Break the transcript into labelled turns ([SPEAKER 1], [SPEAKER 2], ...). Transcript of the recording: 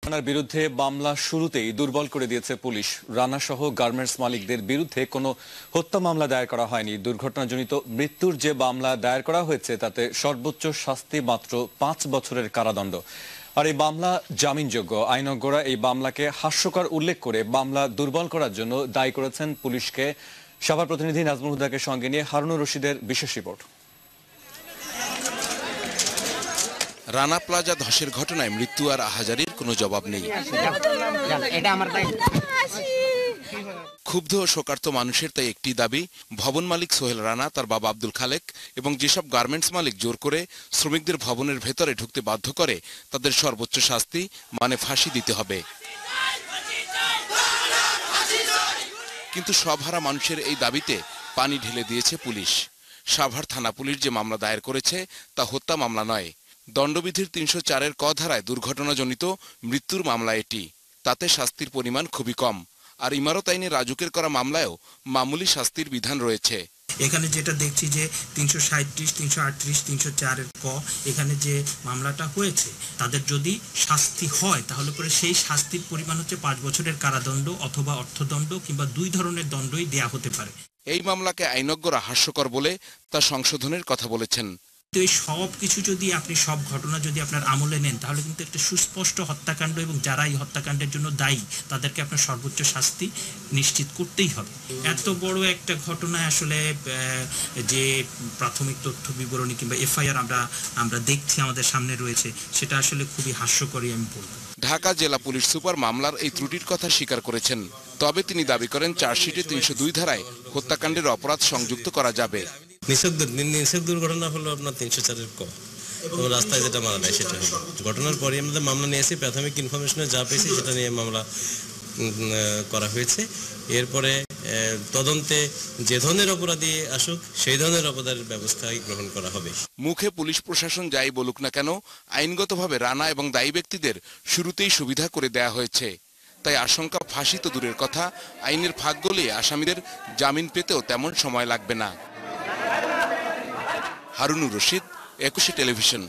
[SPEAKER 1] রানার বিরুদ্ধে মামলা শুরুতেই দুর্বল করে দিয়েছে পুলিশ। রানা সহ গার্মেন্টস মালিকদের বিরুদ্ধে কোনো হত্যা মামলা দায়ের করা হয়নি। দুর্ঘটনাজনিত মৃত্যুর যে মামলা দায়ের করা হয়েছে তাতে সর্বোচ্চ শাস্তি মাত্র 5 বছরের কারাদণ্ড। আর এই মামলা জামিনযোগ্য। আইনজ্ঞরা এই মামলাকে হাস্যকর উল্লেখ করে মামলা দুর্বল করার জন্য দায়ী করেছেন পুলিশকে। সভার প্রতিনিধি নাজমুল হুদাকে সঙ্গে নিয়ে হারুনুর রশিদের বিশেষ রিপোর্ট।
[SPEAKER 2] রানা প্লাজা ধসের ঘটনায় মৃত্যু আর আহাজারির কোনো জবাব নেই। ক্ষুব্ধ ও শোকার্ত মানুষের তাই একটি দাবি, ভবন মালিক সোহেল রানা, তার বাবা আব্দুল খালেক এবং যেসব গার্মেন্টস মালিক জোর করে শ্রমিকদের ভবনের ভেতরে ঢুকতে বাধ্য করে তাদের সর্বোচ্চ শাস্তি মানে ফাঁসি দিতে হবে। কিন্তু সবহারা মানুষের এই দাবিতে পানি ঢেলে দিয়েছে পুলিশ। সাভার থানা পুলিশ যে মামলা দায়ের করেছে তা হত্যা মামলা নয়। দণ্ডবিধির ৩০৪-এর ক ধারায় দুর্ঘটনাজনিত মৃত্যুর মামলা এটি। তাতে শাস্তির পরিমাণ খুবই কম। আর ইমারত আইনে রাজুকের করা মামলায়ও মামুলি শাস্তির বিধান রয়েছে।
[SPEAKER 3] এখানে যেটা দেখছি যে ৩৩৭, ৩৩৮, ৩০৪-এর ক এখানে যে মামলাটা হয়েছে তাদের যদি শাস্তি হয় তাহলে পরে সেই শাস্তির পরিমাণ হচ্ছে ৫ বছরের কারাদণ্ড অথবা অর্থদণ্ড কিংবা 2 ধরনের দণ্ডই দেয়া হতে পারে।
[SPEAKER 2] এই মামলাকে আইনজ্ঞরা হাস্যকর বলে তা সংশোধনের কথা বলেছেন।
[SPEAKER 3] তো এই সব কিছু যদি আপনি সব ঘটনা যদি আপনার আমলে নেন তাহলে কিন্তু একটা সুস্পষ্ট হত্যাকাণ্ড এবং যারা এই হত্যাকাণ্ডের জন্য দায়ী তাদেরকে আপনার সর্বোচ্চ শাস্তি নিশ্চিত করতেই হবে। এত বড় একটা ঘটনায় আসলে যে প্রাথমিক তথ্য বিবরণী কিংবা এফআইআর আমরা দেখছি আমাদের সামনে রয়েছে সেটা আসলে খুবই হাস্যকরই আমি বলব।
[SPEAKER 2] ঢাকা জেলা পুলিশ সুপার মামলার এই ত্রুটির কথা স্বীকার করেছেন। তবে তিনি দাবি করেন চার্জশিটে ৩০২ ধারায় হত্যাকাণ্ডের অপরাধ সংযুক্ত করা যাবে।
[SPEAKER 4] নিছক দুর্ঘটনা হলো আপনার ৩০৪-এর ক এবং রাস্তায় যেটা মারা যায় সেটা হলো ঘটনার পরে আমাদের মামলা নিয়েছি। প্রাথমিক ইনফরমেশনে যা পেয়েছি সেটা নিয়ে মামলা করা হয়েছে। এরপরে তদন্তে যে ধরনের অপরাধী আসুক সেই ধরনের অপরাধের ব্যবস্থাই গ্রহণ করা হবে।
[SPEAKER 2] মুখে পুলিশ প্রশাসন যাই বলুক না কেন, আইনগতভাবে রানা এবং দায়ী ব্যক্তিদের শুরুতেই সুবিধা করে দেয়া হয়েছে। তাই আশঙ্কা ফাঁসি তো দূরের কথা, আইনের ফাঁক গলিয়ে আসামিদের জামিন পেতেও তেমন সময় লাগবে না। হারুনুর রশিদ, ২১ টেলিভিশন।